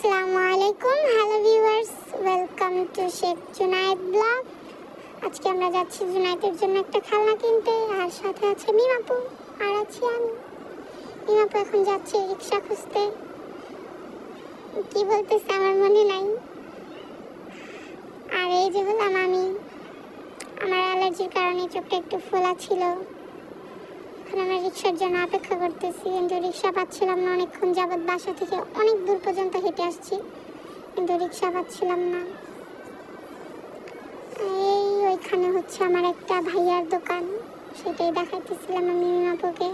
আসসালামু আলাইকুম, hello viewers, welcome to Sheikh Junaid blog. আজকে আমরা যাচ্ছি জুনায়েদের জন্য একটা খেলনা কিনতে, আর সাথে আছে মিমাপু আর আছি আমি। মিমাপু এখন যাচ্ছে রিক্সা খুঁজতে, কি বলতেছে আমার মনে নাই। আর এই যে হলাম আমি, আমার অ্যালার্জির কারণে চোখটা একটু ফোলা ছিল। এখন আমরা রিক্সার জন্য অপেক্ষা করতেছি, কিন্তু রিক্সা পাচ্ছিলাম না। অনেকক্ষণ যাবৎ বাসা থেকে অনেক দূর পর্যন্ত হেঁটে আসছি, কিন্তু রিক্সা পাচ্ছিলাম না। এই ওইখানে হচ্ছে আমার একটা ভাইয়ার দোকান, সেটাই দেখাইতেছিলাম আমি মিমাপুকে।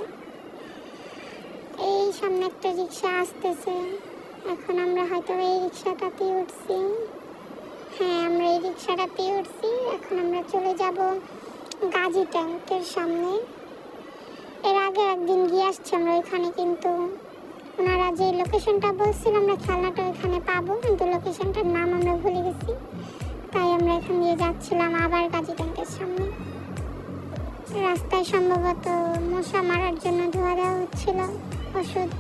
এই সামনে একটা রিক্সা আসতেছে, এখন আমরা হয়তো এই রিক্সাটাতেই উঠছি। হ্যাঁ, আমরা এই রিক্সাটাতেই উঠছি। এখন আমরা চলে যাব গাজী ট্যাঙ্কের সামনে। এর আগে একদিন গিয়ে আসছি আমরা ওইখানে, কিন্তু ওনারা যে লোকেশনটা বলছিল আমরা খেলনাটা ওইখানে পাবো, কিন্তু লোকেশনটার নাম আমরা ভুলে গেছি। তাই আমরা এখান দিয়ে যাচ্ছিলাম আবার গাজী ট্যাঙ্কের সামনে। রাস্তায় সম্ভবত মশা মারার জন্য ধোয়া দেওয়া হচ্ছিল ওষুধ।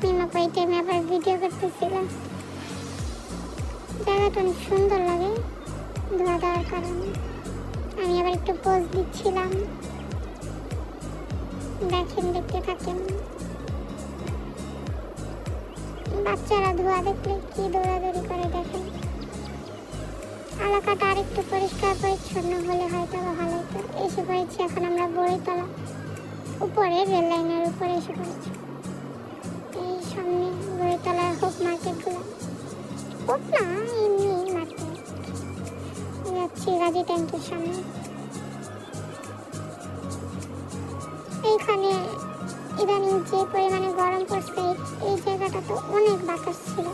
মিমাপু এই টাইমে আবার ভিডিও করতেছিল। জায়গাটা অনেক সুন্দর লাগে ধোয়া দেওয়ার কারণে। আমি আবার একটু পোজ দিচ্ছিলাম, দেখেন, দেখতে থাকেন। বাচ্চারা ধোয়া দেখলে কি দৌড়াদৌড়ি করে দেখেন। এলাকাটা আর একটু পরিষ্কার পরিচ্ছন্ন হলে হয়তো ভালো হতো। এসে পড়েছি এখন আমরা বড়িতলা উপরে, রেল লাইনের উপরে এসে পড়েছি। এই সামনে বড়িতলার হোপ মার্কেটগুলো, হোপ না এমনি মার্কেট। যাচ্ছি গাজী ট্যাঙ্কের সামনে। এইখানে ইদানিং যে পরিমাণে গরম পড়ছে, এই জায়গাটা তো অনেক বাতাস ছিল,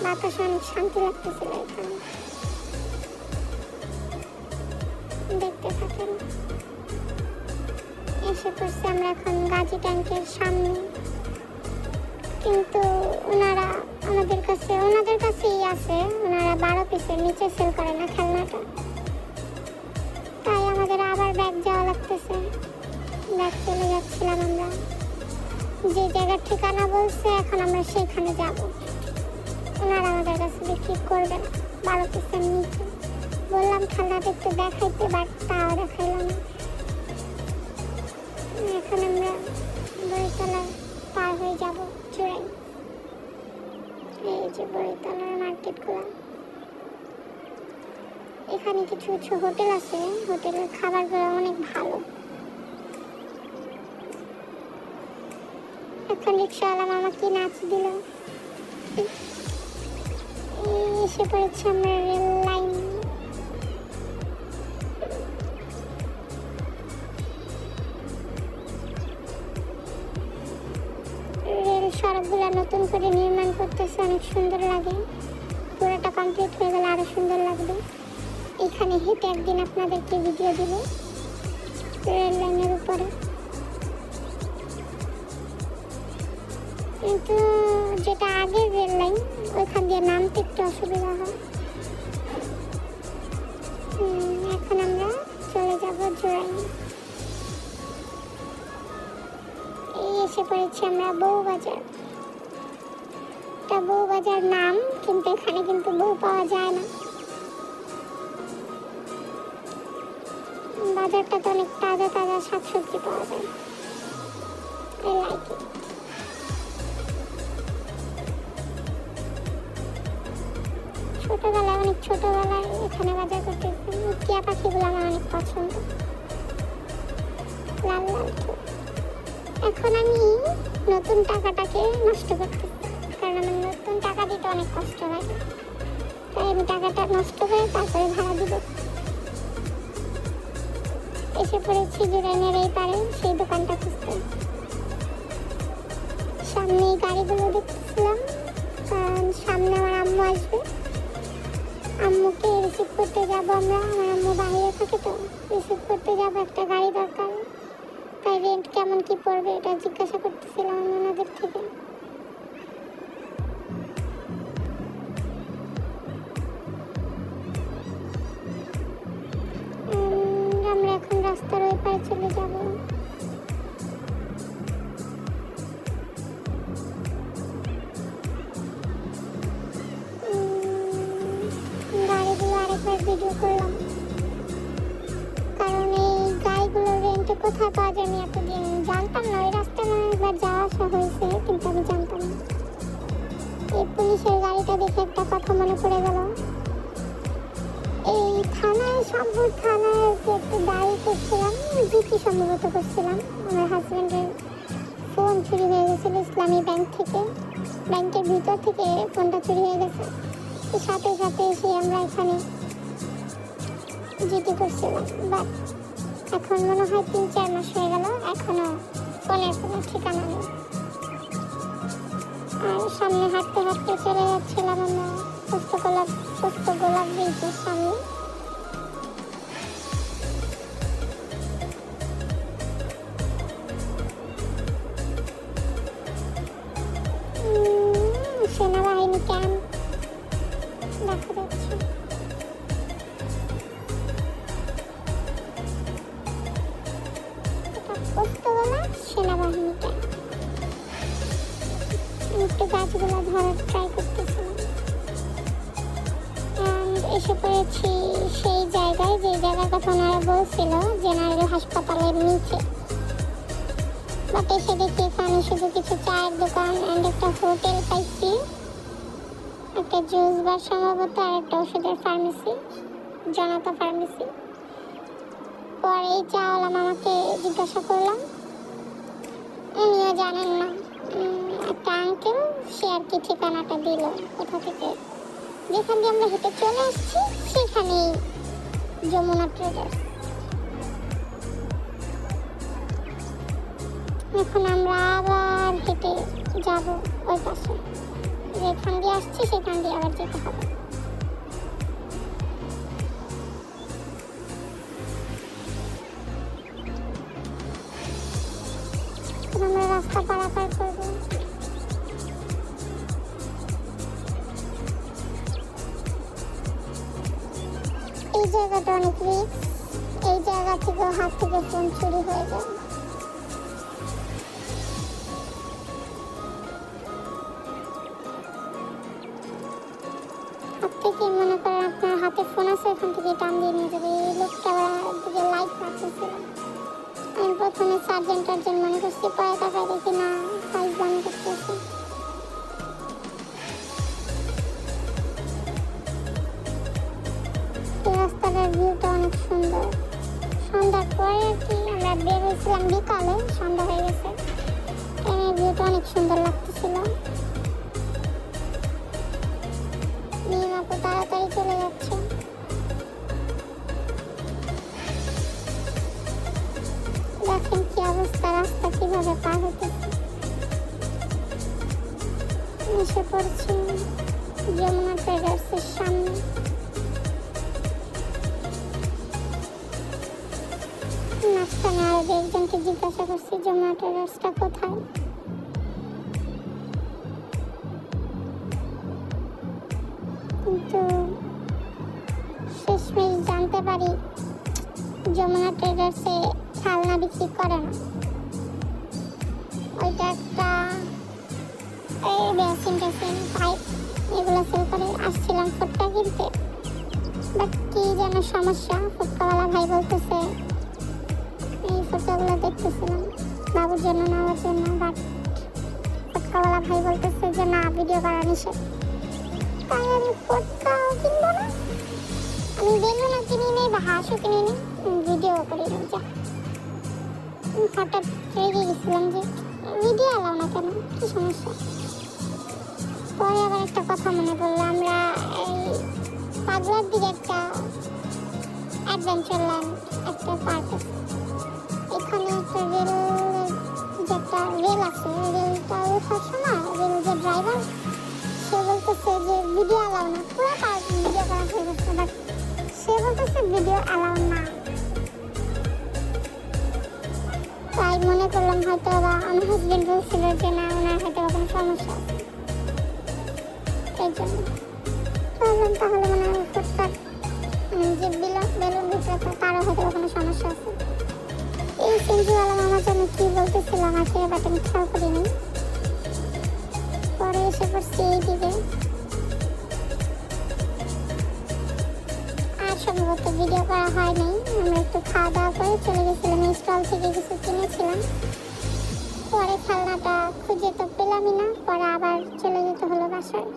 বাতাসে অনেক শান্তি লাগতেছিল এখানে। দেখতে থাকেন। এসে পড়ছি আমরা এখন গাজী ট্যাঙ্কের সামনে, কিন্তু ওনারা ওনাদের কাছেই আছে। ওনারা 12 পিসের নিচে সেল করে না খেলনাটা, তাই আমাদের আবার ব্যাগ যাওয়া লাগতেছে। ব্যাগ চলে যাচ্ছিলাম আমরা যে জায়গার ঠিকানা বলছে, এখন আমরা সেখানে যাব। ওনারা আমাদের কাছে বিক্রি করবে না 12 পিসের নিচে। বললাম খেলনাটা একটু দেখাইতে, বাট তাও দেখাইল না। এখন আমরা বড়িতলা পার হয়ে যাব চূড়াই। এই যে বড়িতলার মার্কেটগুলো, এখানে কিছু কিছু হোটেল আছে, হোটেলের খাবারগুলো অনেক ভালো। এখন রিক্সাওয়ালা মামা কি নাচ দিল। এসে পড়েছি আমরা রেল লাইন। রেল সড়কগুলো নতুন করে নির্মাণ করতেছে, অনেক সুন্দর লাগে। পুরোটা কমপ্লিট হয়ে গেলে আরো সুন্দর লাগবে। এখানে হেঁটে একদিন আপনাদেরকে ভিডিও দিব রেল লাইনের উপরে। কিন্তু যেটা আগের রেল লাইন, ওইখান দিয়ে নামতে একটু অসুবিধা হয়। এখন আমরা চলে যাব জোড়াই। এই এসে পড়েছি আমরা বউবাজার। এটা বউবাজার নাম, কিন্তু এখানে কিন্তু বউ পাওয়া যায় না। বাজারটা তো অনেক তাজা তাজা শাকসবজি পাওয়া যায়। I like it. ছোটবেলায় এখানে বাজার করতে টিয়া পাখিগুলো আমার অনেক পছন্দ, লাল লাল। এখন আমি নতুন টাকাটাকে নষ্ট করতেছি, কারণ আমার নতুন টাকা দিতে অনেক কষ্ট হয়। তাই আমি টাকাটা নষ্ট করে তারপরে ভাড়া দিব। এসে পড়েছি জুরাইনের এই পারে সেই দোকানটা খুঁজতে। সামনে গাড়িগুলো দেখতেছিলাম, কারণ সামনে আমার আম্মু আসবে। আম্মুকে রিসিভ করতে যাব আমরা। আমার আম্মু বাইরে থাকে, তো রিসিভ করতে যাব, একটা গাড়ি দরকার। তাই রেন্ট কেমন কি পড়বে এটা জিজ্ঞাসা করতেছিলাম আমি ওনাদের থেকে। আমরা এখন রাস্তার ওই পারে চলে যাব। একবার ভিডিও করলাম, কারণ এই গাড়িগুলো রেন্টে কোথায় পাওয়া যায় আমি এতদিন জানতাম না। ওই রাস্তায় মানে একবার যাওয়া আসা হয়েছে, কিন্তু আমি জানতাম না। এই পুলিশের গাড়িটা দেখে একটা কথা মনে পড়ে গেল। এই থানায়, সম্ভব থানায় একটু গাড়ি করছিলাম, ডিউটি সম্ভবত করছিলাম। আমার হাজব্যান্ডের ফোন চুরি হয়ে গেছিলো ইসলামী ব্যাংক থেকে, ব্যাংকের ভিতর থেকে ফোনটা চুরি হয়ে গেছে। সাথে সাথে এসে আমরা এখানে ডিউটি করছিলাম। বাট এখন মনে হয় 3-4 মাস হয়ে গেল, এখনো ফোনের কোনো ঠিকানা নেই। আর সামনে হাঁটতে হাঁটতে চলে যাচ্ছিলাম আমরা পোস্ত গোলাপ ব্রিজের সামনে। সেনাবাহিনী ক্যাম্প দেখা যাচ্ছে। পোস্তগোলা সেনাবাহিনী ক্যাম্প। একটু গাছগুলো ধরার ট্রাই করতেছিলাম। এসে পড়েছি সেই জায়গায়, যে জায়গার কথা ওনারা বলছিল জেনারেল হাসপাতালের নিচে। বাট এসে দেখি এখানে শুধু কিছু চায়ের দোকান অ্যান্ড একটা হোটেল পাইছি, একটা জুস বার সম্ভবত, আর একটা ওষুধের ফার্মেসি, জনতা ফার্মেসি। পরে এই চাওয়ালা মামাকে জিজ্ঞাসা করলাম, উনিও জানেন না। একটা আঙ্কেল, সে আর কি ঠিকানাটা দিল কোথা থেকে, যেখান দিয়ে আমরা হেঁটে চলে আসছি সেখানেই যমুনা ট্রেডার্স। এখন আমরা আবার হেঁটে যাব ওই পাশে, যেখান দিয়ে আসছি সেখান দিয়ে আবার যেতে হবে। আমরা রাস্তা পারাপার করবো। এই জায়গাটা অনেক রিস্ক, এই জায়গা থেকে হাত থেকে ফোন চুরি হয়ে যায়। হাত থেকে মনে করেন আপনার হাতে ফোন আছে, এখান থেকে টান দিয়ে নিয়ে যাবে। এই লোকটা আবার দিকে লাইট মারতেছিল। আমি প্রথমে সার্জেন্ট মনে করছি, পরে তাকায় দেখি না, ফাইজ বান করতেছে। এই রাস্তাটার ভিউটা অনেক সুন্দর। সন্ধ্যার পরে আর কি আমরা বের হয়েছিলাম বিকালে, সন্ধ্যা হয়ে গেছে। ট্রেনের ভিউটা অনেক সুন্দর লাগতেছিল। মিম আপু তাড়াতাড়ি চলে যাচ্ছে। দেখেন কি অবস্থা, রাস্তা কিভাবে পার হতেছে। এসে পড়ছি যমুনা ট্রেডার্সের সামনে। মাঝখানে আরো একজনকে জিজ্ঞাসা করছি যমুনা ট্রেডার্সটা কোথায়। কিন্তু শেষমেশ জানতে পারি যমুনা ট্রেডার্সে খেলনা বিক্রি করে না। ওইটা একটা এই বেসিন টেসিন পাইপ এগুলো সেল করে। আসছিলাম ফুটকা কিনতে, বাট কি যেন সমস্যা, ফুটকাওয়ালা ভাই বলতেছে, এই ফুটকাগুলো দেখতেছিলাম বাবুর জন্য নেওয়ার জন্য, বাট ফুটকাওয়ালা ভাই বলতেছে যে না, ভিডিও করা নিষেধ। তাই আমি ফুটকাও কিনবো না, আমি বেলুনও কিনি নেই বা হাঁসও কিনি নেই, ভিডিও করি না। যা হঠাৎ রেগে গেছিলাম যে ভিডিও এলাও না কেন, কি সমস্যা। পরে আবার একটা কথা মনে পড়লো, আমরা এই পাগলার দিকে একটা অ্যাডভেঞ্চার ল্যান্ড, একটা পার্ক আছে, এখানে একটা রেল আছে। রেলটা ওঠার সময় রেল যে ড্রাইভার, সে বলতেছে যে ভিডিও এলাও না, পুরো পার্ক ভিডিও করা হয়ে গেছে, বাট সে বলতেছে ভিডিও এলাও না। তাই মনে করলাম হয়তো বা আমার হাজবেন্ড বলছিল যে না, ওনার হয়তো কোনো সমস্যা আছে, এই জন্য ভাবলাম তাহলে মনে হয় ফুটপাত যে বেলুন বিক্রেতা, তারও হয়তো কোনো সমস্যা আছে। এই সেঞ্জুওয়ালা মামার জন্য কি বলতেছিলাম আসলে, বাট আমি খেয়াল করিনি। পরে এসে পড়ছি এইদিকে, সম্ভবত ভিডিও করা হয়নি। আমরা একটু খাওয়া দাওয়া করে চলে গেছিলাম, স্টল থেকে কিছু কিনেছিলাম। পরে খেলনাটা খুঁজে তো পেলামই না, পরে আবার চলে যেতে হলো বাসায়।